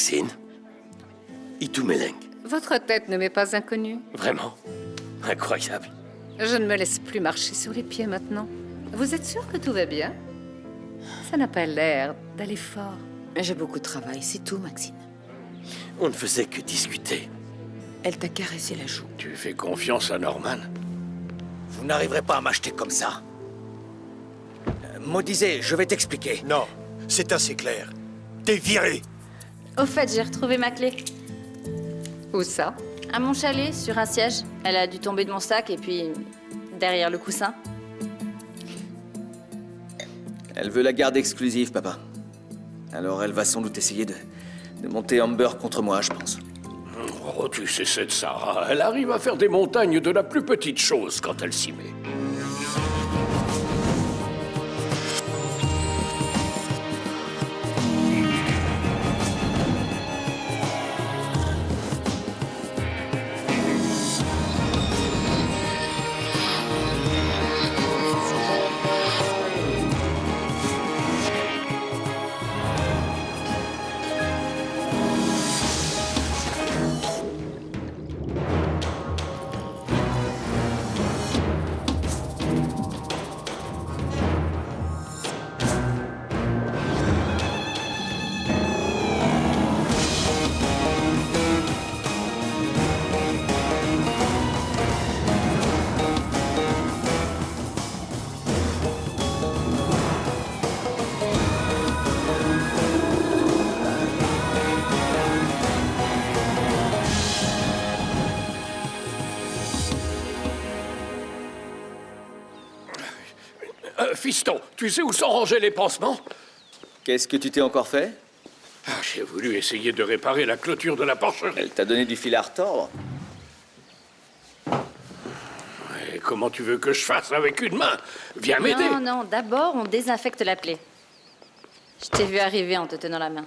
Maxine? Itumeleng. Votre tête ne m'est pas inconnue. Vraiment? Incroyable. Je ne me laisse plus marcher sur les pieds maintenant. Vous êtes sûr que tout va bien? Ça n'a pas l'air d'aller fort. J'ai beaucoup de travail, c'est tout, Maxine. On ne faisait que discuter. Elle t'a caressé la joue. Tu fais confiance à Norman? Vous n'arriverez pas à m'acheter comme ça. Maud disait, je vais t'expliquer. Non, c'est assez clair. T'es viré. Au fait, j'ai retrouvé ma clé. Où ça? À mon chalet, sur un siège. Elle a dû tomber de mon sac et puis derrière le coussin. Elle veut la garde exclusive, papa. Alors elle va sans doute essayer de monter Amber contre moi, je pense. Oh, tu sais, cette Sarah, elle arrive à faire des montagnes de la plus petite chose quand elle s'y met. Fiston, tu sais où sont rangés les pansements? Qu'est-ce que tu t'es encore fait? J'ai voulu essayer de réparer la clôture de la porcherie. Elle t'a donné du fil à retordre? Et comment tu veux que je fasse avec une main? Viens m'aider. Non, d'abord, on désinfecte la plaie. Je t'ai vu arriver en te tenant la main.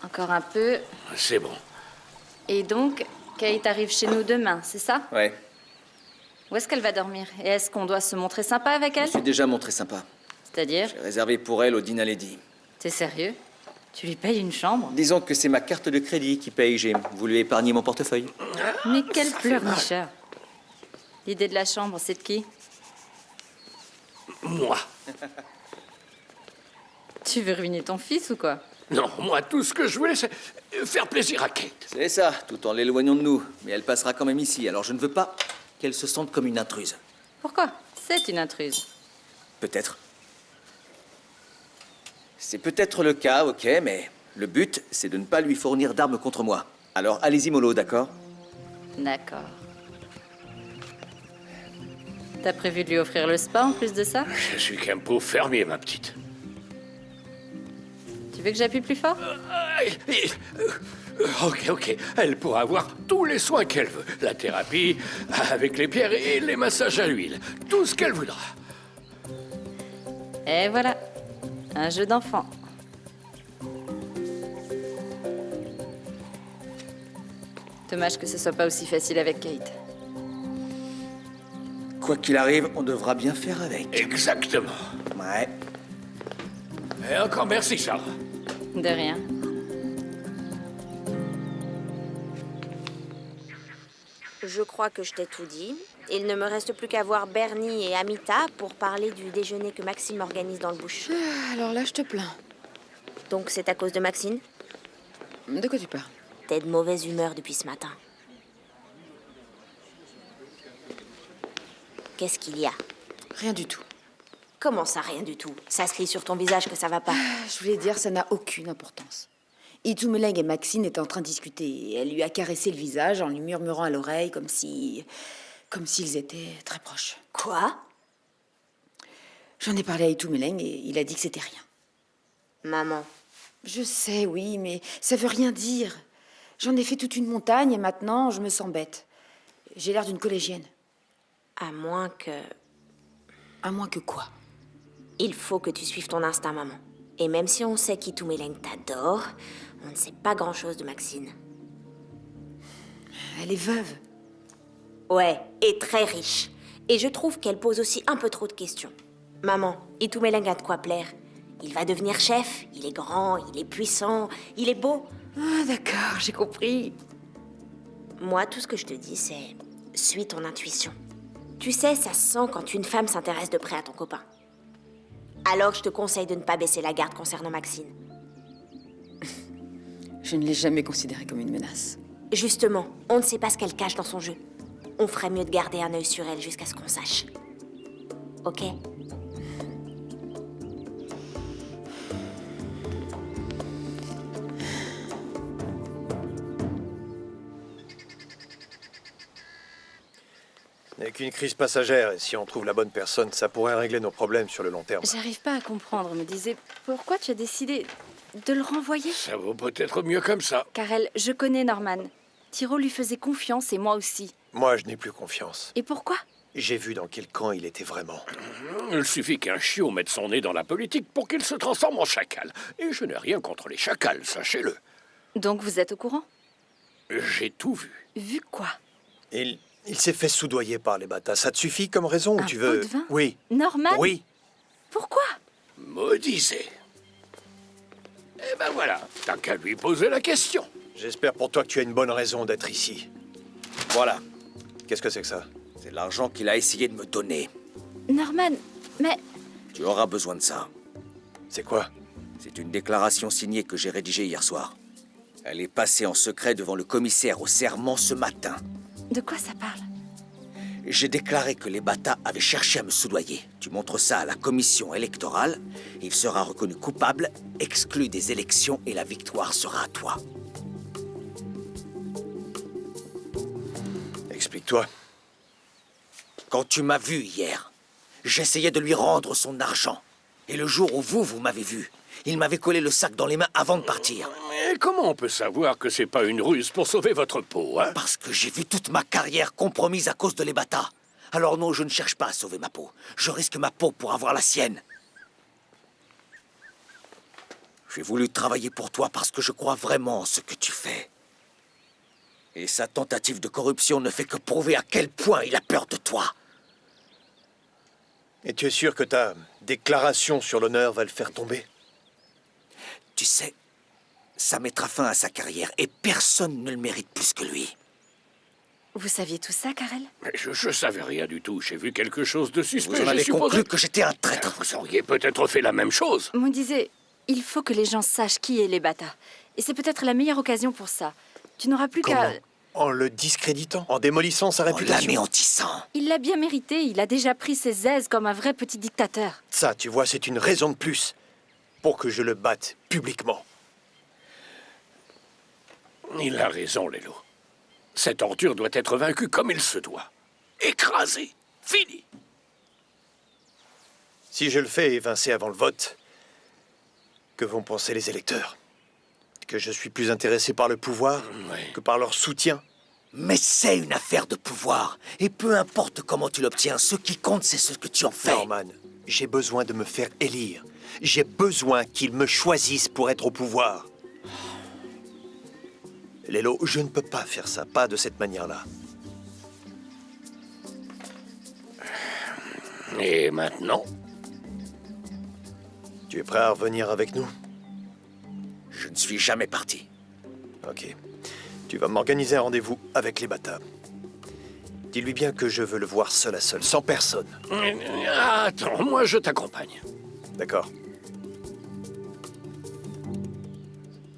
Encore un peu. C'est bon. Et donc, Kate arrive chez nous demain, c'est ça? Ouais, Où est-ce qu'elle va dormir? Et est-ce qu'on doit se montrer sympa avec elle? je suis déjà montré sympa. C'est-à-dire? J'ai réservé pour elle au Dina Lady. T'es sérieux? Tu lui payes une chambre? Disons que c'est ma carte de crédit qui paye. J'ai voulu épargner mon portefeuille. Mais quel pleurnicheur! L'idée de la chambre, c'est de qui? Moi. Tu veux ruiner ton fils ou quoi? Non, moi, tout ce que je voulais, c'est faire plaisir à Kate. C'est ça, tout en l'éloignant de nous. Mais elle passera quand même ici, alors je ne veux pas qu'elle se sente comme une intruse. Pourquoi? C'est une intruse. Peut-être. C'est peut-être le cas, ok, mais le but, c'est de ne pas lui fournir d'armes contre moi. Alors allez-y, mollo, d'accord? D'accord. T'as prévu de lui offrir le spa en plus de ça? Je suis qu'un pauvre fermier, ma petite. Tu veux que j'appuie plus fort? Ok. Elle pourra avoir tous les soins qu'elle veut. La thérapie, avec les pierres et les massages à l'huile. Tout ce qu'elle voudra. Et voilà. Un jeu d'enfant. Dommage que ce soit pas aussi facile avec Kate. Quoi qu'il arrive, on devra bien faire avec. Exactement. Ouais. Et encore merci, Sarah. De rien. Je crois que je t'ai tout dit. Il ne me reste plus qu'à voir Bernie et Amita pour parler du déjeuner que Maxime organise dans le bush. Alors là, je te plains. Donc c'est à cause de Maxine? De quoi tu parles? T'es de mauvaise humeur depuis ce matin. Qu'est-ce qu'il y a? Rien du tout. Comment ça, rien du tout? Ça se lit sur ton visage que ça va pas. Je voulais dire, ça n'a aucune importance. Itumeleng et Maxine étaient en train de discuter. Et elle lui a caressé le visage en lui murmurant à l'oreille comme s'ils étaient très proches. Quoi? J'en ai parlé à Itumeleng et il a dit que c'était rien. Maman. Je sais, oui, mais ça veut rien dire. J'en ai fait toute une montagne et maintenant, je me sens bête. J'ai l'air d'une collégienne. À moins que... À moins que quoi? Il faut que tu suives ton instinct, maman. Et même si on sait qu'Itumeleng t'adore, on ne sait pas grand-chose de Maxine. Elle est veuve. Ouais, et très riche. Et je trouve qu'elle pose aussi un peu trop de questions. Maman, Itumeleng a de quoi plaire. Il va devenir chef. Il est grand, il est puissant, il est beau. Ah, d'accord, j'ai compris. Moi, tout ce que je te dis, c'est... suis ton intuition. Tu sais, ça se sent quand une femme s'intéresse de près à ton copain. Alors je te conseille de ne pas baisser la garde concernant Maxine. Je ne l'ai jamais considérée comme une menace. Justement, on ne sait pas ce qu'elle cache dans son jeu. On ferait mieux de garder un œil sur elle jusqu'à ce qu'on sache. Ok? N'est qu'une crise passagère, et si on trouve la bonne personne, ça pourrait régler nos problèmes sur le long terme. J'arrive pas à comprendre, me disais. Pourquoi tu as décidé de le renvoyer? Ça vaut peut-être mieux comme ça. Karel, je connais Norman. Tiro lui faisait confiance et moi aussi. Moi, je n'ai plus confiance. Et pourquoi? J'ai vu dans quel camp il était vraiment. Il suffit qu'un chiot mette son nez dans la politique pour qu'il se transforme en chacal. Et je n'ai rien contre les chacals, sachez-le. Donc vous êtes au courant? J'ai tout vu. Vu quoi? Il s'est fait soudoyer par les bâtas. Ça te suffit comme raison ou Un tu pot veux... de vin? Oui. Norman? Oui. Pourquoi? Maudisez. Eh ben voilà, t'as qu'à lui poser la question. J'espère pour toi que tu as une bonne raison d'être ici. Voilà, Qu'est-ce que c'est que ça? c'est l'argent qu'il a essayé de me donner. Norman, mais... Tu auras besoin de ça. C'est quoi? C'est une déclaration signée que j'ai rédigée hier soir. Elle est passée en secret devant le commissaire au serment ce matin. De quoi ça parle? J'ai déclaré que les bâtas avaient cherché à me soudoyer. Tu montres ça à la commission électorale, il sera reconnu coupable, exclu des élections et la victoire sera à toi. Explique-toi. Quand tu m'as vu hier, j'essayais de lui rendre son argent. Et le jour où vous m'avez vu, il m'avait collé le sac dans les mains avant de partir. Mais comment on peut savoir que c'est pas une ruse pour sauver votre peau, hein? Parce que j'ai vu toute ma carrière compromise à cause de les bâtas. Alors non, je ne cherche pas à sauver ma peau. Je risque ma peau pour avoir la sienne. J'ai voulu travailler pour toi parce que je crois vraiment en ce que tu fais. Et sa tentative de corruption ne fait que prouver à quel point il a peur de toi. Et tu es sûr que ta déclaration sur l'honneur va le faire tomber? Tu sais, ça mettra fin à sa carrière et personne ne le mérite plus que lui. Vous saviez tout ça, Karel? Mais je savais rien du tout. J'ai vu quelque chose de suspect. Vous en j'ai avez supposé- conclu que j'étais un traître. Vous auriez peut-être fait la même chose. Me disait, il faut que les gens sachent qui est les bâtas. Et c'est peut-être la meilleure occasion pour ça. Tu n'auras plus Comment? qu'à... En le discréditant? En démolissant sa En réputation? l'anéantissant. Il l'a bien mérité, il a déjà pris ses aises comme un vrai petit dictateur. Ça, tu vois, c'est une raison de plus pour que je le batte publiquement. Il a raison, Lélo. Cette ordure doit être vaincue comme il se doit. Écrasée. Fini. Si je le fais évincer avant le vote, que vont penser les électeurs? Que je suis plus intéressé par le pouvoir Ouais. que par leur soutien? Mais c'est une affaire de pouvoir. Et peu importe comment tu l'obtiens, ce qui compte, c'est ce que tu en fais. Norman, j'ai besoin de me faire élire. J'ai besoin qu'ils me choisissent pour être au pouvoir. Lélo, je ne peux pas faire ça, pas de cette manière-là. Et maintenant? Tu es prêt à revenir avec nous? Je ne suis jamais parti. Ok. Tu vas m'organiser un rendez-vous avec les bâtards. Dis-lui bien que je veux le voir seul à seul, sans personne. Attends, moi je t'accompagne. D'accord.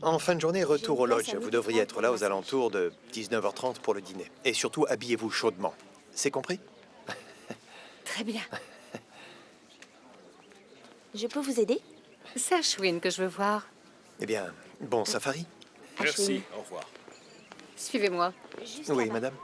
En fin de journée, retour au lodge. Vous devriez être là aux alentours de 19h30 pour le dîner. Et surtout, habillez-vous chaudement. C'est compris? Très bien. Je peux vous aider? C'est Ashwin que je veux voir. Eh bien, bon safari. Merci, au revoir. Suivez-moi. Juste Oui, là-bas. madame.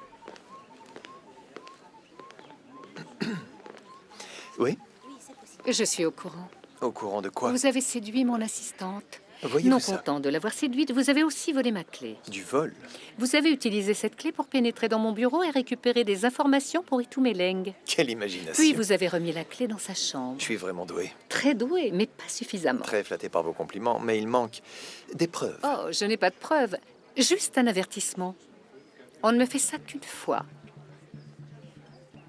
Oui? Oui, c'est possible. Je suis au courant. Au courant de quoi? Vous avez séduit mon assistante. Voyez-vous Non ça? content de l'avoir séduite, vous avez aussi volé ma clé. Du vol? Vous avez utilisé cette clé pour pénétrer dans mon bureau et récupérer des informations pour Itumeleng. Quelle imagination. Puis vous avez remis la clé dans sa chambre. Je suis vraiment doué. Très doué, mais pas suffisamment. Très flatté par vos compliments, mais il manque des preuves. Oh, je n'ai pas de preuves. Juste un avertissement. On ne me fait ça qu'une fois.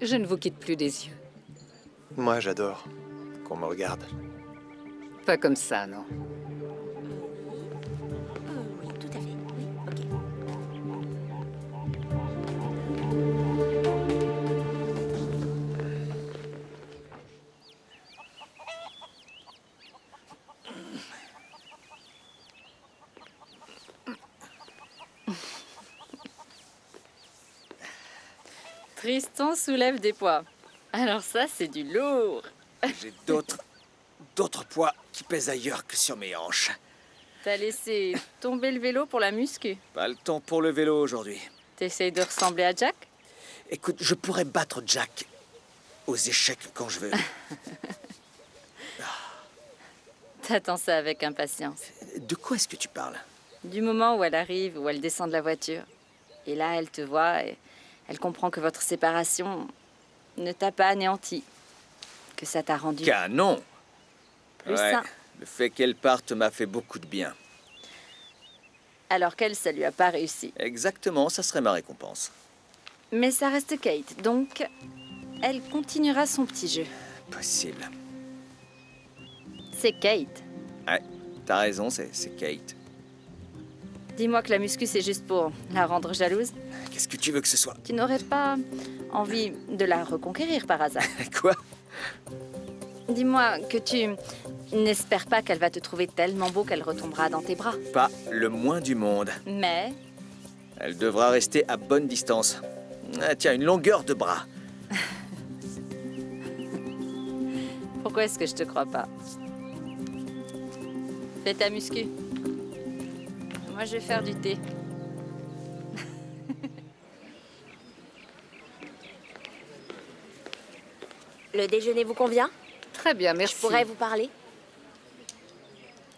Je ne vous quitte plus des yeux. Moi, j'adore qu'on me regarde. Pas comme ça, non. Oui, tout à fait. Oui, ok. Tristan soulève des poids. Alors ça, c'est du lourd. J'ai d'autres poids qui pèsent ailleurs que sur mes hanches. T'as laissé tomber le vélo pour la muscu. Pas le temps pour le vélo aujourd'hui. T'essayes de ressembler à Jack? Écoute, je pourrais battre Jack aux échecs quand je veux. T'attends ça avec impatience. De quoi est-ce que tu parles? Du moment où elle arrive, où elle descend de la voiture. Et là, elle te voit et elle comprend que votre séparation ne t'a pas anéanti. Que ça t'a rendu Canon! plus sain. Le fait qu'elle parte m'a fait beaucoup de bien. Alors qu'elle, ça lui a pas réussi. Exactement, ça serait ma récompense. Mais ça reste Kate, donc elle continuera son petit jeu. Possible. C'est Kate. Ouais, t'as raison, c'est Kate. Dis-moi que la muscu, c'est juste pour la rendre jalouse. Qu'est-ce que tu veux que ce soit? Tu n'aurais pas envie de la reconquérir par hasard? Quoi? Dis-moi que tu n'espères pas qu'elle va te trouver tellement beau qu'elle retombera dans tes bras. Pas le moins du monde. Mais Elle devra rester à bonne distance. Ah, tiens, une longueur de bras. pourquoi est-ce que je te crois pas? Fais ta muscu. Moi, je vais faire du thé. Le déjeuner vous convient? Très bien, merci. Je pourrais vous parler?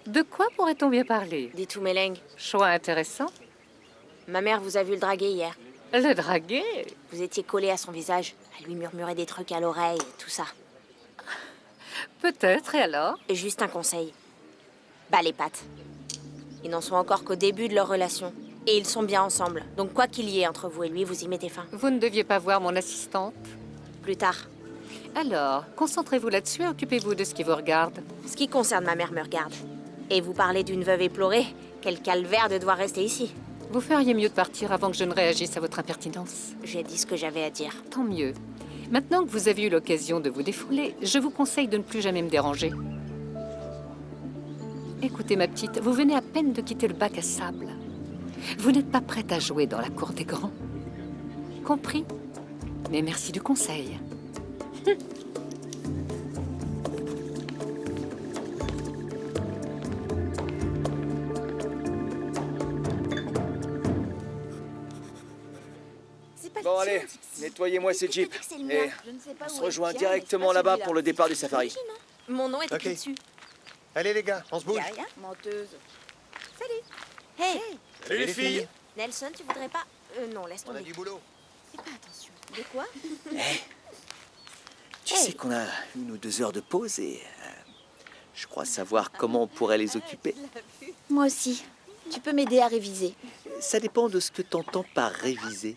De quoi pourrait-on bien parler? Dis tout, Mélène. Choix intéressant. Ma mère vous a vu le draguer hier. Le draguer? Vous étiez collé à son visage. Elle lui murmurait des trucs à l'oreille et tout ça. Peut-être, et alors? Et juste un conseil. Bas les pattes. Ils n'en sont encore qu'au début de leur relation. Et ils sont bien ensemble. Donc quoi qu'il y ait entre vous et lui, vous y mettez fin. Vous ne deviez pas voir mon assistante? Plus tard. Alors, concentrez-vous là-dessus et occupez-vous de ce qui vous regarde. Ce qui concerne ma mère me regarde. Et vous parlez d'une veuve éplorée. Quel calvaire de devoir rester ici. Vous feriez mieux de partir avant que je ne réagisse à votre impertinence. J'ai dit ce que j'avais à dire. Tant mieux. Maintenant que vous avez eu l'occasion de vous défouler, je vous conseille de ne plus jamais me déranger. Écoutez, ma petite, vous venez à peine de quitter le bac à sable. Vous n'êtes pas prête à jouer dans la cour des grands. Compris? Mais merci du conseil. Bon, allez, nettoyez-moi ces jeeps. Et on se rejoint directement là-bas pour le départ du safari. Mon nom est Ok. écrit dessus. Allez les gars, on se bouge. Menteuse. Salut. Hey, Salut les filles. Nelson, tu voudrais pas... non, laisse On a tomber. du boulot. Fais pas attention. De quoi? Tu sais qu'on a 1 ou 2 heures de pause et je crois savoir comment on pourrait les occuper. Moi aussi. Tu peux m'aider à réviser. Ça dépend de ce que t'entends par réviser.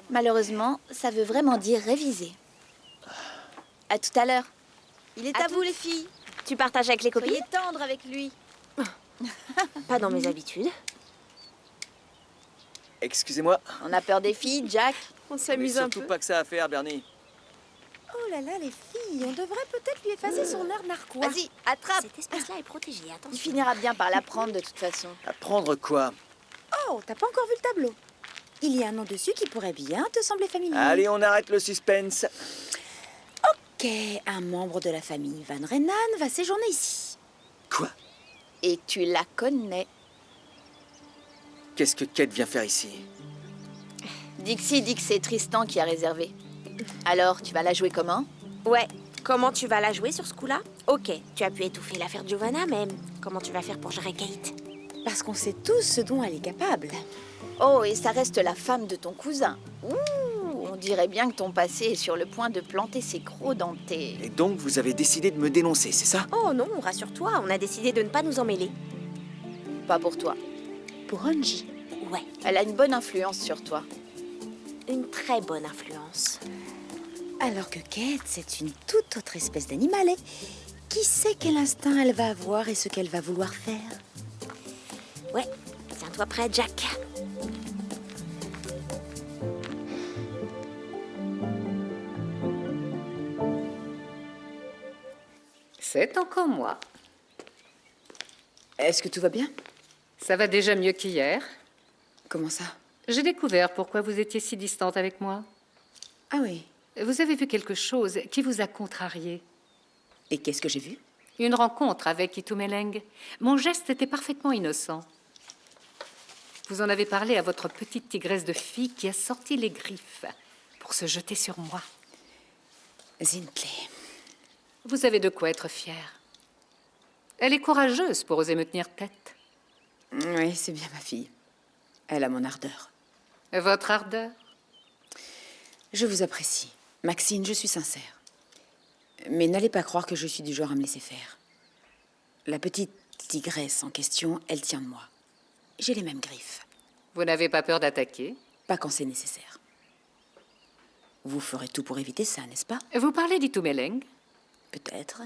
Malheureusement, ça veut vraiment dire réviser. À tout à l'heure. Il est À à vous, toutes. les filles. Tu partages avec les copines? Soyez tendre avec lui. Pas dans mes habitudes. Excusez-moi. On a peur des filles, Jack. On Mais s'amuse un surtout peu. pas que ça à faire, Bernie. Oh là là, les filles, on devrait peut-être lui effacer son air narquois. Vas-y, attrape. Cette espèce-là est protégée, attention. Il finira bien par l'apprendre de toute façon. Apprendre quoi? Oh, t'as pas encore vu le tableau? Il y a un nom dessus qui pourrait bien te sembler familier. Allez, on arrête le suspense. Ok, un membre de la famille Van Renan va séjourner ici. Quoi? Et tu la connais. Qu'est-ce que Kate vient faire ici? Dixie dit que c'est Tristan qui a réservé. Alors, tu vas la jouer comment? Ouais. Comment tu vas la jouer sur ce coup-là? Ok, tu as pu étouffer l'affaire Giovanna, mais comment tu vas faire pour gérer Kate? Parce qu'on sait tous ce dont elle est capable. Oh, et ça reste la femme de ton cousin. Ouh, on dirait bien que ton passé est sur le point de planter ses crocs dans tes... Et donc, vous avez décidé de me dénoncer, c'est ça? Oh non, rassure-toi, on a décidé de ne pas nous emmêler. Pas pour toi. Pour Angie. Ouais, Elle a une bonne influence sur toi. une très bonne influence. Alors que Kate, c'est une toute autre espèce d'animal. Qui sait quel instinct elle va avoir et ce qu'elle va vouloir faire? Ouais, tiens-toi prêt, Jack. C'est encore moi. Est-ce que tout va bien? Ça va déjà mieux qu'hier. Comment ça? J'ai découvert pourquoi vous étiez si distante avec moi. Ah oui. Vous avez vu quelque chose qui vous a contrarié. Et qu'est-ce que j'ai vu? Une rencontre avec Itumeleng. Mon geste était parfaitement innocent. Vous en avez parlé à votre petite tigresse de fille qui a sorti les griffes pour se jeter sur moi. Zintley. Vous avez de quoi être fière. Elle est courageuse pour oser me tenir tête. Oui, c'est bien ma fille. Elle a mon ardeur. Votre ardeur? Je vous apprécie. Maxine, je suis sincère. Mais n'allez pas croire que je suis du genre à me laisser faire. La petite tigresse en question, elle tient de moi. J'ai les mêmes griffes. Vous n'avez pas peur d'attaquer? Pas quand c'est nécessaire. Vous ferez tout pour éviter ça, n'est-ce pas? Vous parlez d'Itumeleng? Peut-être.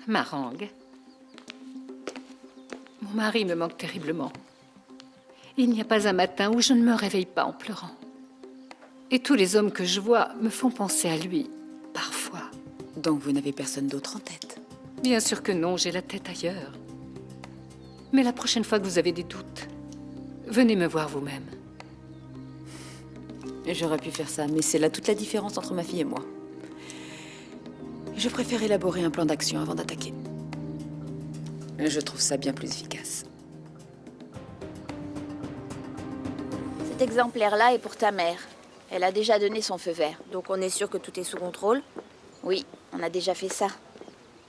Marang. Mon mari me manque terriblement. Il n'y a pas un matin où je ne me réveille pas en pleurant. Et tous les hommes que je vois me font penser à lui, parfois. Donc vous n'avez personne d'autre en tête? Bien sûr que non, j'ai la tête ailleurs. Mais la prochaine fois que vous avez des doutes, venez me voir vous-même. J'aurais pu faire ça, mais c'est là toute la différence entre ma fille et moi. Je préfère élaborer un plan d'action avant d'attaquer. Je trouve ça bien plus efficace. Cet exemplaire-là est pour ta mère. Elle a déjà donné son feu vert. Donc on est sûr que tout est sous contrôle? Oui, on a déjà fait ça.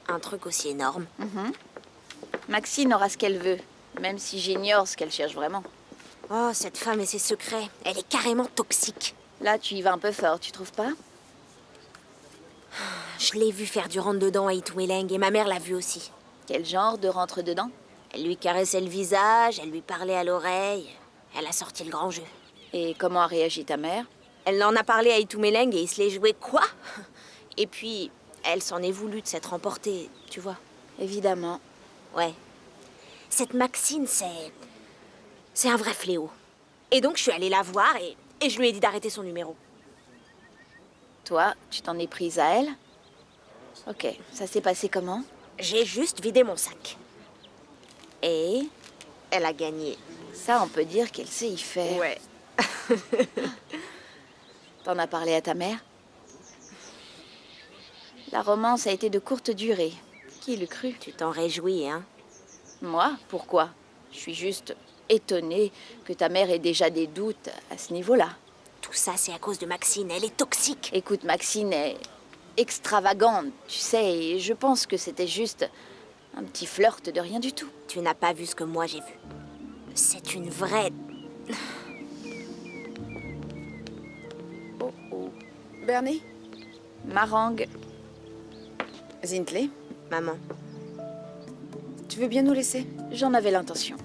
Un truc aussi énorme. Maxine aura ce qu'elle veut, même si j'ignore ce qu'elle cherche vraiment. Oh, cette femme et ses secrets. Elle est carrément toxique. Là, tu y vas un peu fort, tu trouves pas? Je l'ai vue faire du rentre-dedans à Itumeleng et ma mère l'a vue aussi. Quel genre de rentre-dedans? Elle lui caressait le visage, elle lui parlait à l'oreille. Elle a sorti le grand jeu. Et comment a réagi ta mère? Elle en a parlé à Itumeleng et il se l'est joué quoi? Et puis, elle s'en est voulu de s'être emportée, tu vois. Évidemment. Ouais. Cette Maxine, c'est un vrai fléau. Et donc, je suis allée la voir et je lui ai dit d'arrêter son numéro. Toi, tu t'en es prise à elle? Ok, ça s'est passé comment? J'ai juste vidé mon sac. Et elle a gagné. Ça, on peut dire qu'elle sait y faire. Ouais. T'en as parlé à ta mère? La romance a été de courte durée. Qui l'eût cru? Tu t'en réjouis, hein? Moi? Pourquoi? Je suis juste étonnée que ta mère ait déjà des doutes à ce niveau-là. Tout ça, c'est à cause de Maxine. Elle est toxique. Écoute, Maxine est extravagante, tu sais, et je pense que c'était juste un petit flirt de rien du tout. Tu n'as pas vu ce que moi j'ai vu. C'est une vraie... Bernie? Marang, Zintley? Maman. Tu veux bien nous laisser? j'en avais l'intention.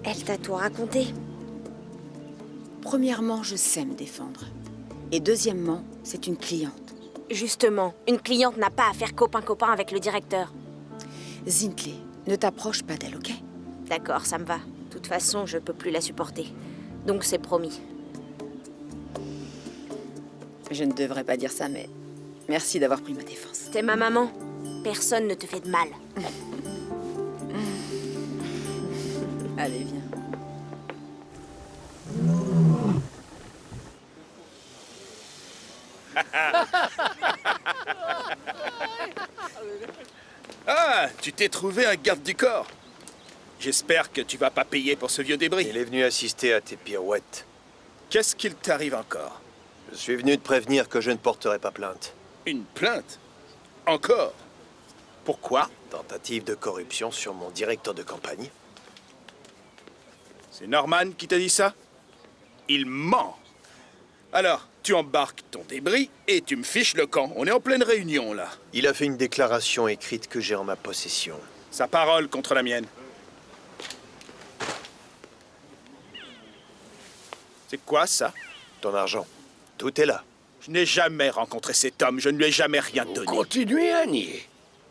Elle t'a tout raconté? Premièrement, je sais me défendre. Et deuxièmement, c'est une cliente. Justement, une cliente n'a pas à faire copain-copain avec le directeur. Zintley, ne t'approche pas d'elle, ok? D'accord, ça me va. De toute façon, je peux plus la supporter. Donc c'est promis. Je ne devrais pas dire ça, mais merci d'avoir pris ma défense. T'es ma maman. Personne ne te fait de mal. Allez, viens. Ah, tu t'es trouvé un garde du corps. J'espère que tu vas pas payer pour ce vieux débris. Il est venu assister à tes pirouettes. Qu'est-ce qu'il t'arrive encore? Je suis venu te prévenir que je ne porterai pas plainte. Une plainte? Encore? Pourquoi? Tentative de corruption sur mon directeur de campagne. C'est Norman qui t'a dit ça? Il ment. Alors, tu embarques ton débris et tu me fiches le camp. On est en pleine réunion, là. Il a fait une déclaration écrite que j'ai en ma possession. Sa parole contre la mienne. C'est quoi, ça? Ton argent. Tout est là. Je n'ai jamais rencontré cet homme, je ne lui ai jamais rien donné. Continuez à nier.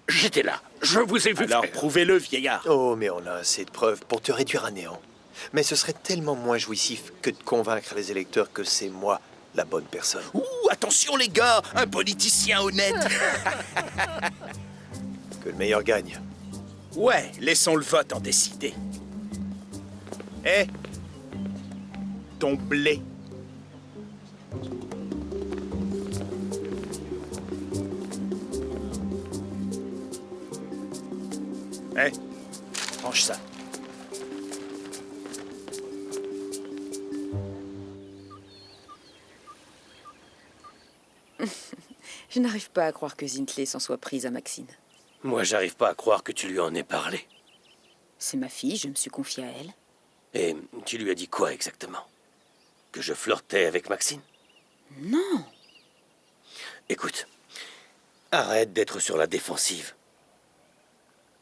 J'étais là, je vous ai vu Alors faire. prouvez-le, vieillard. Oh, mais on a assez de preuves pour te réduire à néant. Mais ce serait tellement moins jouissif que de convaincre les électeurs que c'est moi la bonne personne. Ouh, attention les gars, un politicien honnête. Que le meilleur gagne. Ouais, laissons le vote en décider. Hé, ton blé. Hé, range ça. Je n'arrive pas à croire que Zintley s'en soit prise à Maxine. Moi, j'arrive pas à croire que tu lui en aies parlé. C'est ma fille, je me suis confiée à elle. Et tu lui as dit quoi exactement? Que je flirtais avec Maxine? Non. Écoute, arrête d'être sur la défensive.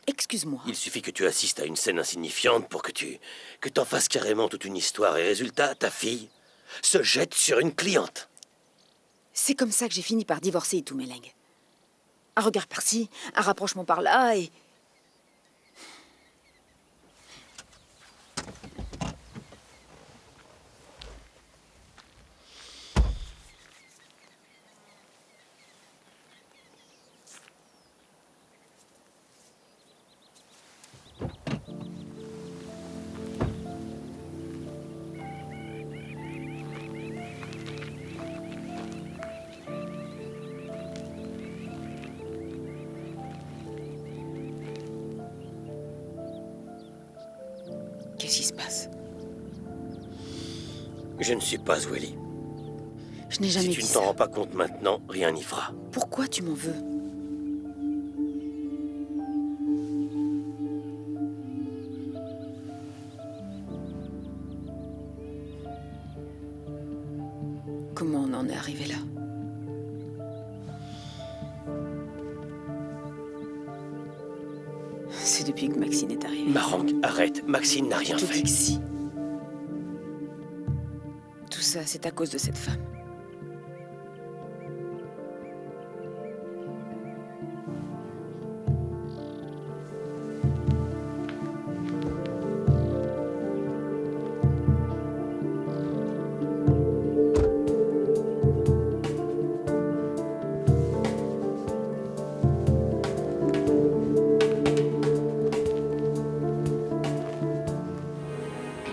Excuse-moi. Il suffit que tu assistes à une scène insignifiante pour que t'en fasses carrément toute une histoire. Et résultat, ta fille se jette sur une cliente. C'est comme ça que j'ai fini par divorcer Itumeleng. Un regard par-ci, un rapprochement par-là et... Qu'est-ce qui se passe? Je ne suis pas Zweli. Je n'ai jamais Si dit tu ne ça. t'en rends pas compte maintenant, rien n'y fera. Pourquoi tu m'en veux? Comment on en est arrivé là? C'est depuis que Maxine est arrivée. Marang, arrête. Maxine n'a rien Je te dis fait. que si. Tout ça, c'est à cause de cette femme.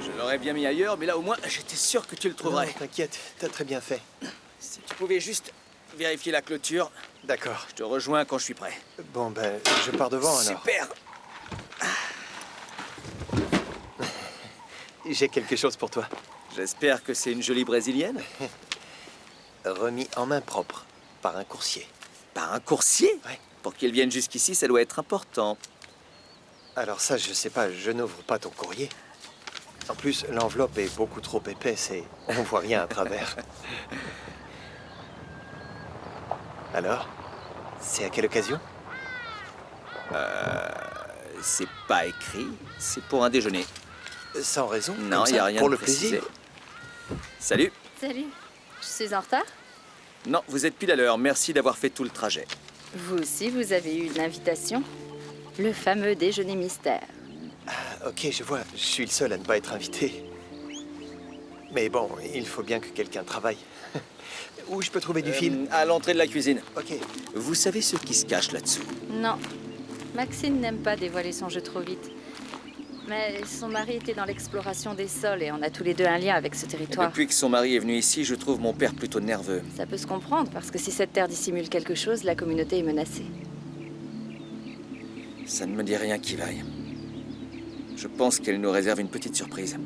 Je l'aurais bien mis ailleurs, mais là au moins, j'étais sûr que tu le Non, trouverais. t'inquiète, t'as très bien fait. Si tu pouvais juste vérifier la clôture, D'accord. je te rejoins quand je suis prêt. Bon, ben, je pars devant alors. Super. J'ai quelque chose pour toi. J'espère que c'est une jolie brésilienne. Remis en main propre par un coursier. Par un coursier? Ouais. Pour qu'il vienne jusqu'ici, ça doit être important. Alors ça, je sais pas, je n'ouvre pas ton courrier. En plus, l'enveloppe est beaucoup trop épaisse et on voit rien à travers. Alors, c'est à quelle occasion? C'est pas écrit, c'est pour un déjeuner. Sans raison? Non, comme il n'y a ça, rien pour de le précisé. plaisir. Salut. Salut. Je suis en retard? Non, vous êtes pile à l'heure. Merci d'avoir fait tout le trajet. Vous aussi, vous avez eu une invitation? Le fameux déjeuner mystère. Ok, je vois, je suis le seul à ne pas être invité. Mais bon, il faut bien que quelqu'un travaille. Où je peux trouver du fil? À l'entrée de la cuisine. Ok. Vous savez ce qui se cache là-dessous? Non. Maxine n'aime pas dévoiler son jeu trop vite. Mais son mari était dans l'exploration des sols et on a tous les deux un lien avec ce territoire. Depuis que son mari est venu ici, je trouve mon père plutôt nerveux. Ça peut se comprendre, parce que si cette terre dissimule quelque chose, la communauté est menacée. Ça ne me dit rien qui vaille. Je pense qu'elle nous réserve une petite surprise.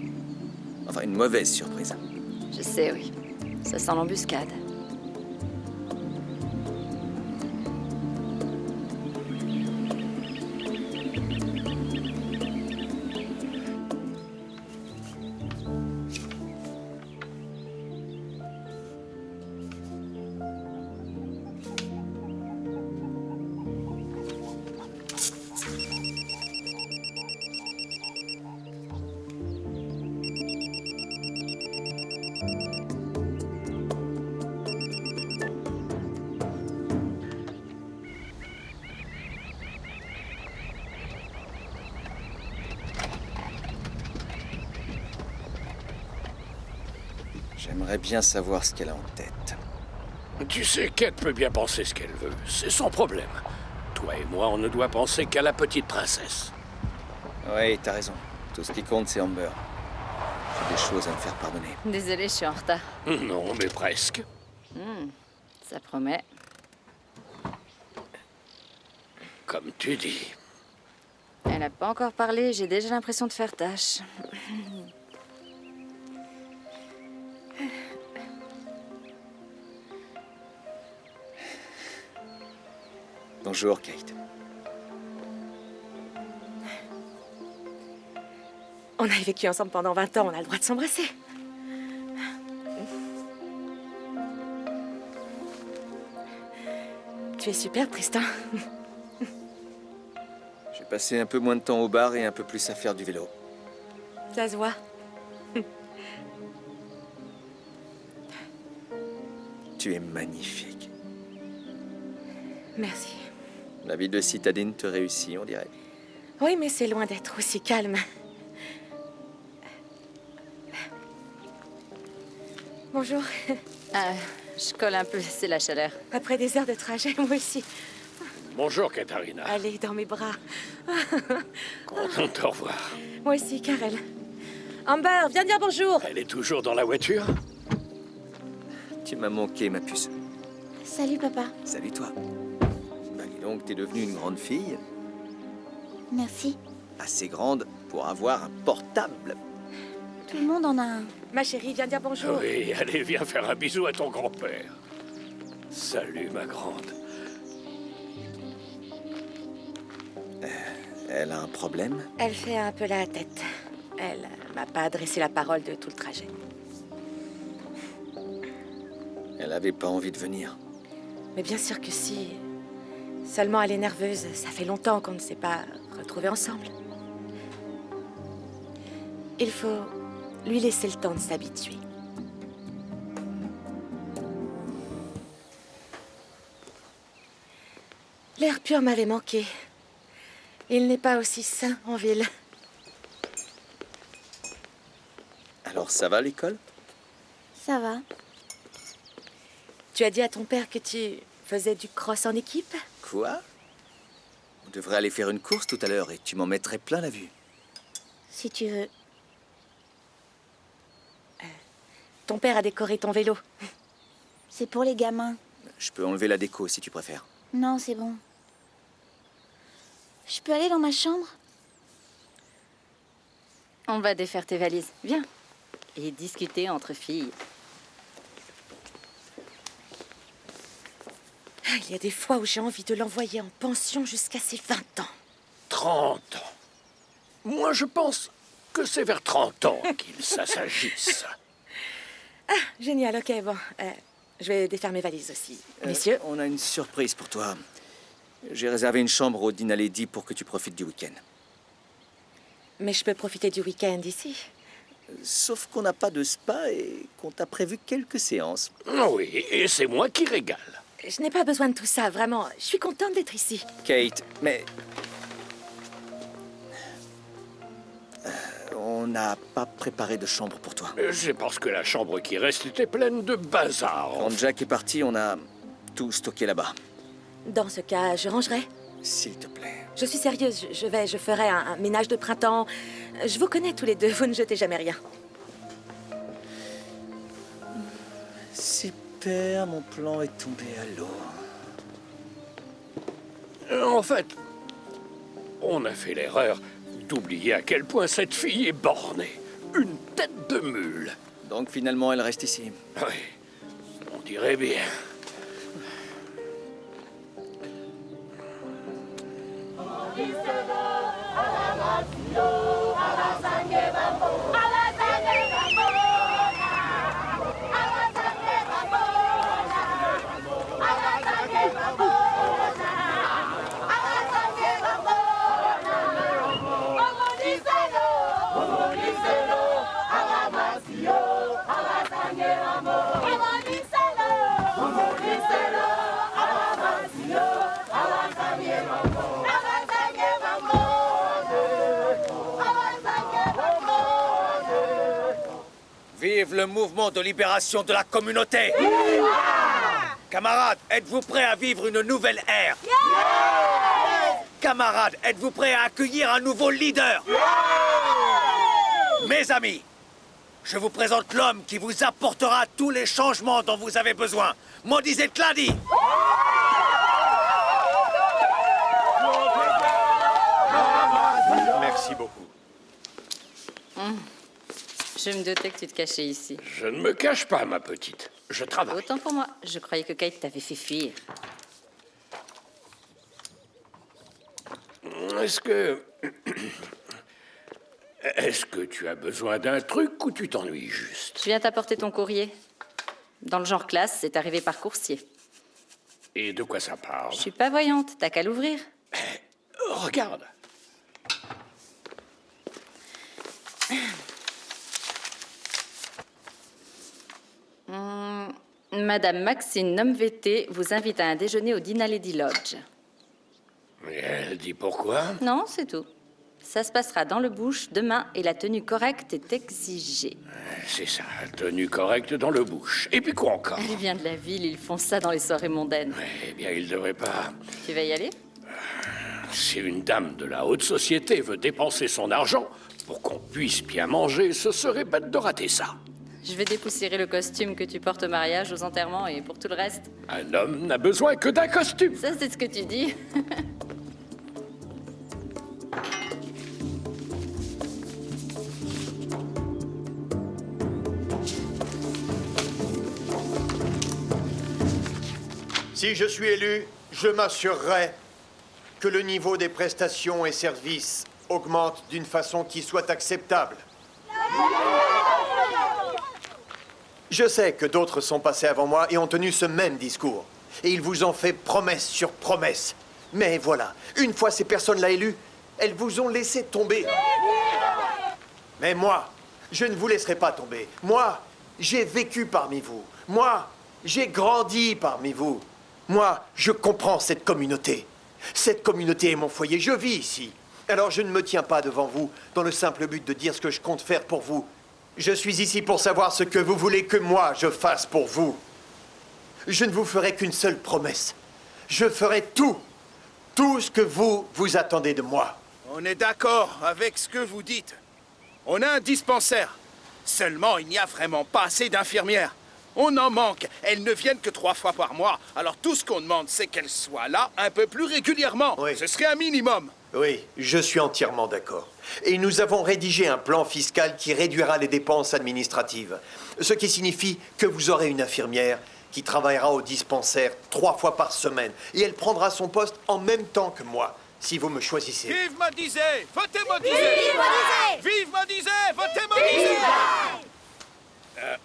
Enfin, une mauvaise surprise. Je sais, oui. Ça sent l'embuscade. J'aimerais bien savoir ce qu'elle a en tête. Tu sais, Kate peut bien penser ce qu'elle veut. C'est son problème. Toi et moi, on ne doit penser qu'à la petite princesse. Oui, t'as raison. Tout ce qui compte, c'est Amber. J'ai des choses à me faire pardonner. Désolée, je suis en retard. Non, mais presque. Ça promet. Comme tu dis. Elle n'a pas encore parlé, j'ai déjà l'impression de faire tâche. Bonjour, Kate. On a vécu ensemble pendant 20 ans, on a le droit de s'embrasser. Tu es super, Tristan. J'ai passé un peu moins de temps au bar et un peu plus à faire du vélo. Ça se voit. Tu es magnifique. Merci. La vie de citadine te réussit, on dirait. Oui, mais c'est loin d'être aussi calme. Bonjour. Je colle un peu, c'est la chaleur. Après des heures de trajet, moi aussi. Bonjour, Katharina. Allez, dans mes bras. Content de te revoir. Moi aussi, Karel. Amber, viens dire bonjour. Elle est toujours dans la voiture? Tu m'as manqué, ma puce. Salut, papa. Salut, toi. Bah, dis donc, t'es devenue une grande fille. Merci. Assez grande pour avoir un portable. Tout le monde en a un. Ma chérie, viens dire bonjour. Oui, allez, viens faire un bisou à ton grand-père. Salut, ma grande. Elle a un problème? Elle fait un peu la tête. Elle m'a pas adressé la parole de tout le trajet. Elle avait pas envie de venir. Mais bien sûr que si. Seulement elle est nerveuse. Ça fait longtemps qu'on ne s'est pas retrouvés ensemble. Il faut lui laisser le temps de s'habituer. L'air pur m'avait manqué. Il n'est pas aussi sain en ville. Alors, ça va, l'école? Ça va. Tu as dit à ton père que tu faisais du cross en équipe? Quoi? On devrait aller faire une course tout à l'heure et tu m'en mettrais plein la vue. Si tu veux. Ton père a décoré ton vélo. C'est pour les gamins. Je peux enlever la déco si tu préfères. Non, c'est bon. Je peux aller dans ma chambre? On va défaire tes valises. Viens. Et discuter entre filles. Il y a des fois où j'ai envie de l'envoyer en pension jusqu'à ses 20 ans. 30 ans. Moi, je pense que c'est vers 30 ans qu'il s'agisse. Génial, ok, bon. Je vais défaire mes valises aussi. Messieurs, On a une surprise pour toi. J'ai réservé une chambre au Dîner Lady pour que tu profites du week-end. mais je peux profiter du week-end ici. Sauf qu'on n'a pas de spa et qu'on t'a prévu quelques séances. Oui, et c'est moi qui régale. Je n'ai pas besoin de tout ça, vraiment. Je suis contente d'être ici. Kate, mais... on n'a pas préparé de chambre pour toi. C'est parce que la chambre qui reste était pleine de bazar. Quand Jack est parti, on a tout stocké là-bas. Dans ce cas, je rangerai. S'il te plaît. Je suis sérieuse, je ferai un ménage de printemps. Je vous connais tous les deux, vous ne jetez jamais rien. Super, mon plan est tombé à l'eau. En fait, on a fait l'erreur d'oublier à quel point cette fille est bornée. Une tête de mule. Donc finalement, elle reste ici. Oui, on dirait bien. Vamos! le mouvement de libération de la communauté. Camarades, êtes-vous prêts à vivre une nouvelle ère? Camarades, êtes-vous prêts à accueillir un nouveau leader? Mes amis, je vous présente l'homme qui vous apportera tous les changements dont vous avez besoin. Modizet Cladi. Merci beaucoup. Je me doutais que tu te cachais ici. Je ne me cache pas, ma petite. Je travaille. Autant pour moi. Je croyais que Kate t'avait fait fuir. Est-ce que... Est-ce que tu as besoin d'un truc ou tu t'ennuies juste? Je viens t'apporter ton courrier. Dans le genre classe, c'est arrivé par coursier. Et de quoi ça parle? Je suis pas voyante, t'as qu'à l'ouvrir. Regarde. Madame Maxine Nomvete vous invite à un déjeuner au Dinaledi Lodge. Et elle dit pourquoi? Non, c'est tout. Ça se passera dans le bush demain et la tenue correcte est exigée. C'est ça, tenue correcte dans le bush. Et puis quoi encore? Elle vient de la ville, ils font ça dans les soirées mondaines. Eh bien, il devrait pas... Tu vas y aller? Si une dame de la haute société veut dépenser son argent pour qu'on puisse bien manger, ce serait bête de rater ça. Je vais dépoussiérer le costume que tu portes au mariage, aux enterrements et pour tout le reste. Un homme n'a besoin que d'un costume. Ça, c'est ce que tu dis. Si je suis élu, je m'assurerai que le niveau des prestations et services augmente d'une façon qui soit acceptable. Je sais que d'autres sont passés avant moi et ont tenu ce même discours. Et ils vous ont fait promesse sur promesse. Mais voilà, une fois ces personnes-là élues, elles vous ont laissé tomber. Mais moi, je ne vous laisserai pas tomber. Moi, j'ai vécu parmi vous. Moi, j'ai grandi parmi vous. Moi, je comprends cette communauté. Cette communauté est mon foyer, je vis ici. Alors je ne me tiens pas devant vous dans le simple but de dire ce que je compte faire pour vous. Je suis ici pour savoir ce que vous voulez que moi je fasse pour vous. Je ne vous ferai qu'une seule promesse. Je ferai tout ce que vous attendez de moi. On est d'accord avec ce que vous dites. On a un dispensaire. Seulement, il n'y a vraiment pas assez d'infirmières. On en manque. Elles ne viennent que 3 fois par mois. Alors tout ce qu'on demande, c'est qu'elles soient là un peu plus régulièrement. Oui. Ce serait un minimum. Oui, je suis entièrement d'accord. Et nous avons rédigé un plan fiscal qui réduira les dépenses administratives. Ce qui signifie que vous aurez une infirmière qui travaillera au dispensaire 3 fois par semaine. Et elle prendra son poste en même temps que moi, si vous me choisissez. Vive Modizet! Votez Modizet! Vive Modizet! Votez Modizet!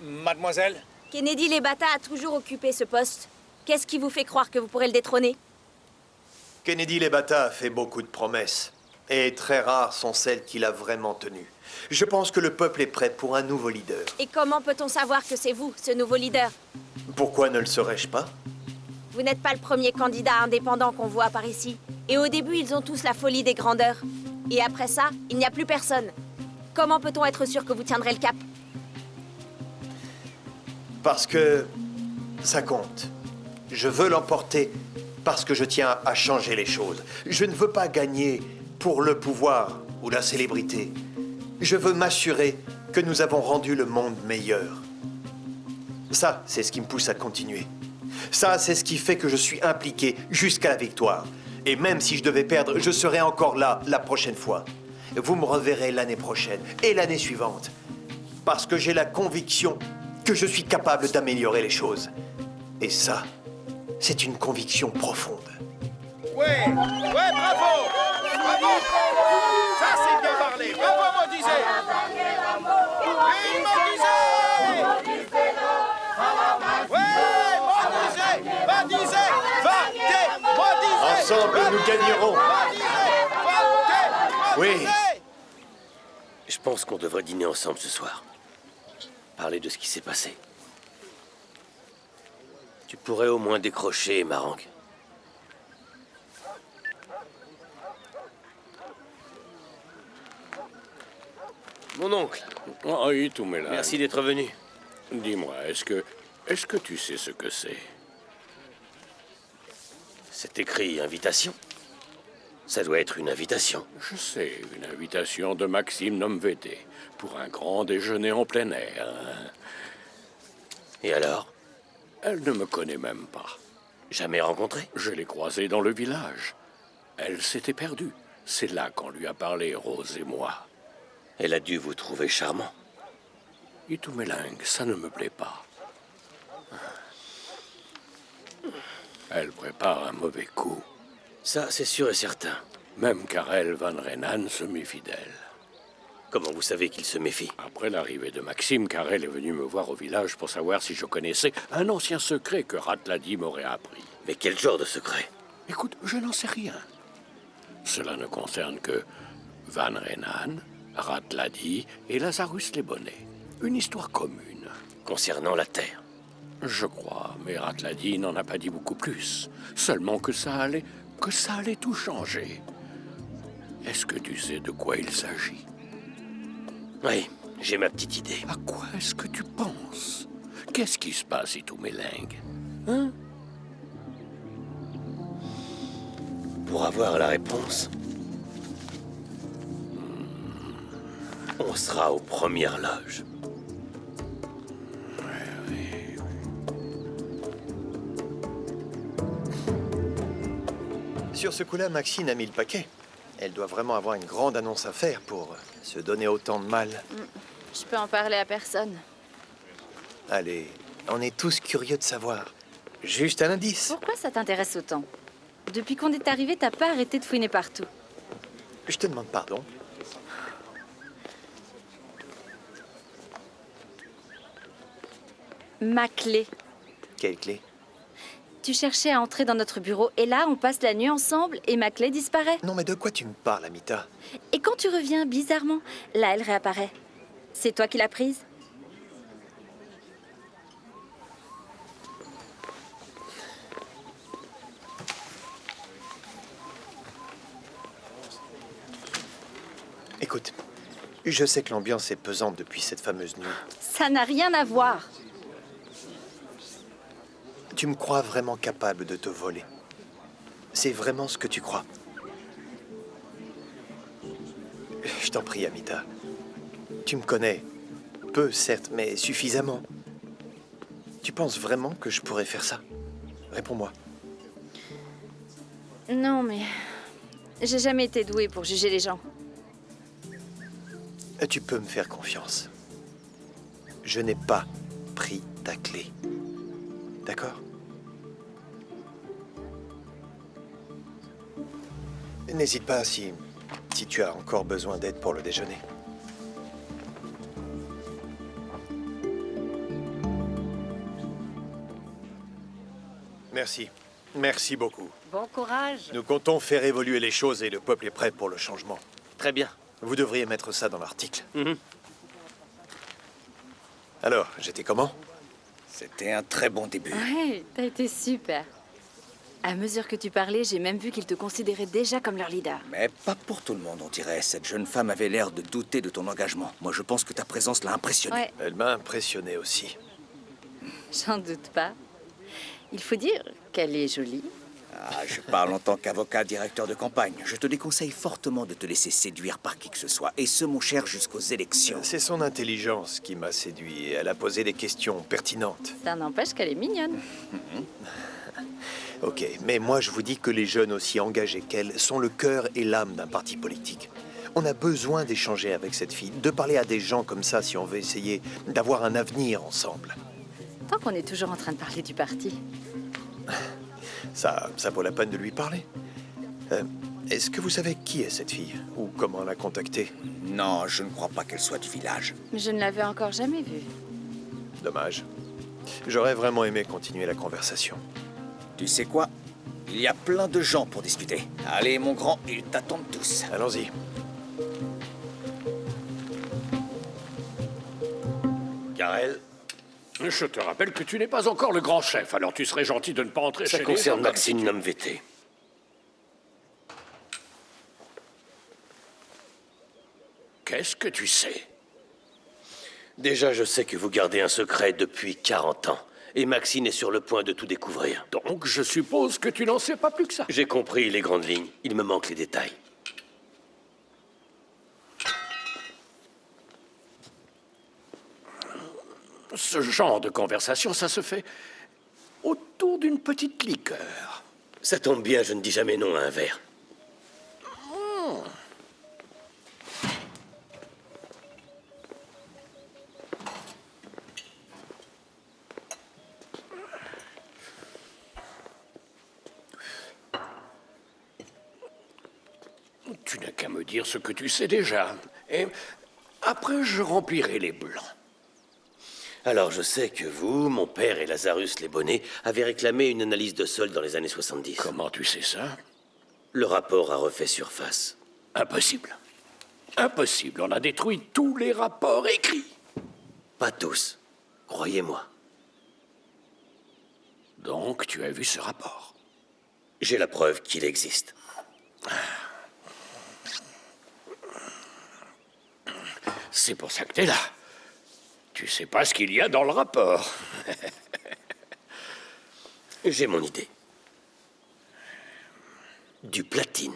Mademoiselle? Kennedy Lebata a toujours occupé ce poste. Qu'est-ce qui vous fait croire que vous pourrez le détrôner? Kennedy Lebata a fait beaucoup de promesses. Et très rares sont celles qu'il a vraiment tenues. Je pense que le peuple est prêt pour un nouveau leader. Et comment peut-on savoir que c'est vous, ce nouveau leader? Pourquoi ne le serais-je pas? Vous n'êtes pas le premier candidat indépendant qu'on voit par ici. Et au début, ils ont tous la folie des grandeurs. Et après ça, il n'y a plus personne. Comment peut-on être sûr que vous tiendrez le cap? Parce que ça compte. Je veux l'emporter parce que je tiens à changer les choses. Je ne veux pas gagner pour le pouvoir ou la célébrité. Je veux m'assurer que nous avons rendu le monde meilleur. Ça, c'est ce qui me pousse à continuer. Ça, c'est ce qui fait que je suis impliqué jusqu'à la victoire. Et même si je devais perdre, je serai encore là la prochaine fois. Vous me reverrez l'année prochaine et l'année suivante. Parce que j'ai la conviction que je suis capable d'améliorer les choses. Et ça, c'est une conviction profonde. Ouais, bravo! Bravo! Ça, c'est bien parlé. Bravo, Modizet! Vive Modizet! Ouais, Modizet! Modizet! Votez! Modizet! Ensemble, nous gagnerons. Oui. Je pense qu'on devrait dîner ensemble ce soir. Parler de ce qui s'est passé. Tu pourrais au moins décrocher, Marang. Mon oncle, Oui, tout met là. merci d'être venu. Dis-moi, est-ce que tu sais ce que c'est? C'est écrit invitation. Ça doit être une invitation. Je sais, une invitation de Maxime Nomveté pour un grand déjeuner en plein air. Et alors? Elle ne me connaît même pas. Jamais rencontré? Je l'ai croisée dans le village. Elle s'était perdue. C'est là qu'on lui a parlé, Rose et moi. Elle a dû vous trouver charmant. Itumeling, ça ne me plaît pas. Elle prépare un mauvais coup. Ça, c'est sûr et certain. Même Karel Van Renan se méfie d'elle. Comment vous savez qu'il se méfie? Après l'arrivée de Maxime, Karel est venu me voir au village pour savoir si je connaissais un ancien secret que Ratladi m'aurait appris. Mais quel genre de secret? Écoute, je n'en sais rien. Cela ne concerne que Van Renan, Ratladi et Lazarus les Bonnets. Une histoire commune. Concernant la Terre? Je crois, mais Ratladi n'en a pas dit beaucoup plus. Seulement que ça allait tout changer. Est-ce que tu sais de quoi il s'agit? Oui, j'ai ma petite idée. À quoi est-ce que tu penses? Qu'est-ce qui se passe, Itumeling? Hein? Pour avoir la réponse, on sera aux premières loges. Sur ce coup-là, Maxine a mis le paquet. Elle doit vraiment avoir une grande annonce à faire pour se donner autant de mal. Je peux en parler à personne. Allez, on est tous curieux de savoir. Juste un indice. Pourquoi ça t'intéresse autant? Depuis qu'on est arrivé, t'as pas arrêté de fouiner partout. Je te demande pardon. Ma clé. Quelle clé? Tu cherchais à entrer dans notre bureau et là, on passe la nuit ensemble et ma clé disparaît. Non, mais de quoi tu me parles, Amita? Et quand tu reviens, bizarrement, là, elle réapparaît. C'est toi qui l'as prise? Écoute, je sais que l'ambiance est pesante depuis cette fameuse nuit. Ça n'a rien à voir. Tu me crois vraiment capable de te voler? C'est vraiment ce que tu crois? Je t'en prie, Amita. Tu me connais. Peu, certes, mais suffisamment. Tu penses vraiment que je pourrais faire ça? Réponds-moi. Non, mais j'ai jamais été douée pour juger les gens. Tu peux me faire confiance. Je n'ai pas pris ta clé. D'accord? N'hésite pas si tu as encore besoin d'aide pour le déjeuner. Merci. Merci beaucoup. Bon courage. Nous comptons faire évoluer les choses et le peuple est prêt pour le changement. Très bien. Vous devriez mettre ça dans l'article. Mhm. Alors, j'étais comment? C'était un très bon début. Ouais, t'as été super. À mesure que tu parlais, j'ai même vu qu'ils te considéraient déjà comme leur leader. Mais pas pour tout le monde, on dirait. Cette jeune femme avait l'air de douter de ton engagement. Moi, je pense que ta présence l'a impressionnée. Ouais, Elle m'a impressionné aussi. j'en doute pas. Il faut dire qu'elle est jolie. Ah, je parle en tant qu'avocat directeur de campagne. Je te déconseille fortement de te laisser séduire par qui que ce soit. Et ce, mon cher, jusqu'aux élections. C'est son intelligence qui m'a séduit. Elle a posé des questions pertinentes. Ça n'empêche qu'elle est mignonne. Ok, mais moi je vous dis que les jeunes aussi engagés qu'elle sont le cœur et l'âme d'un parti politique. On a besoin d'échanger avec cette fille, de parler à des gens comme ça si on veut essayer d'avoir un avenir ensemble. Tant qu'on est toujours en train de parler du parti. Ça vaut la peine de lui parler. Est-ce que vous savez qui est cette fille? Ou comment la contacter? Non, je ne crois pas qu'elle soit du village. Mais je ne l'avais encore jamais vue. Dommage. J'aurais vraiment aimé continuer la conversation. Tu sais quoi? Il y a plein de gens pour discuter. Allez, mon grand, ils t'attendent tous. Allons-y. Karel, Je te rappelle que tu n'es pas encore le grand chef, alors tu serais gentil de ne pas entrer ça chez concerne les hommes Maxime comme Nomveté. Qu'est-ce que tu sais? Déjà, je sais que vous gardez un secret depuis 40 ans. Et Maxine est sur le point de tout découvrir. Donc, je suppose que tu n'en sais pas plus que ça. J'ai compris les grandes lignes. Il me manque les détails. Ce genre de conversation, ça se fait autour d'une petite liqueur. Ça tombe bien, je ne dis jamais non à un verre. Tu n'as qu'à me dire ce que tu sais déjà. Et après, je remplirai les blancs. Alors, je sais que vous, mon père et Lazarus les Bonnets avaient réclamé une analyse de sol dans les années 70. Comment tu sais ça? Le rapport a refait surface. Impossible. Impossible. On a détruit tous les rapports écrits. Pas tous. Croyez-moi. Donc, tu as vu ce rapport? J'ai la preuve qu'il existe. C'est pour ça que t'es là. Tu sais pas ce qu'il y a dans le rapport. J'ai mon idée. Du platine.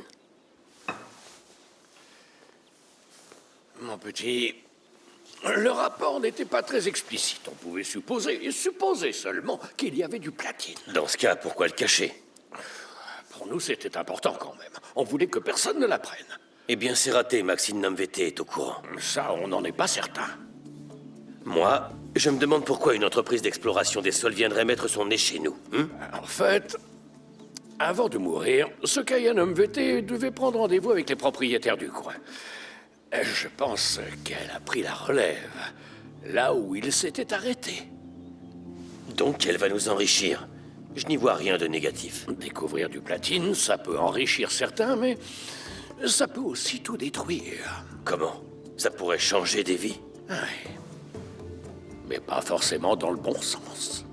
Mon petit, le rapport n'était pas très explicite. On pouvait supposer, et supposer seulement, qu'il y avait du platine. Dans ce cas, pourquoi le cacher? Pour nous, c'était important quand même. On voulait que personne ne l'apprenne. Eh bien, c'est raté. Maxine Namvété est au courant. Ça, on n'en est pas certain. Moi, je me demande pourquoi une entreprise d'exploration des sols viendrait mettre son nez chez nous. En fait, avant de mourir, ce Kayan MVT devait prendre rendez-vous avec les propriétaires du coin. Je pense qu'elle a pris la relève, là où il s'était arrêté. Donc elle va nous enrichir. Je n'y vois rien de négatif. Découvrir du platine, ça peut enrichir certains, mais ça peut aussi tout détruire. Comment? Ça pourrait changer des vies? Oui. Mais pas forcément dans le bon sens.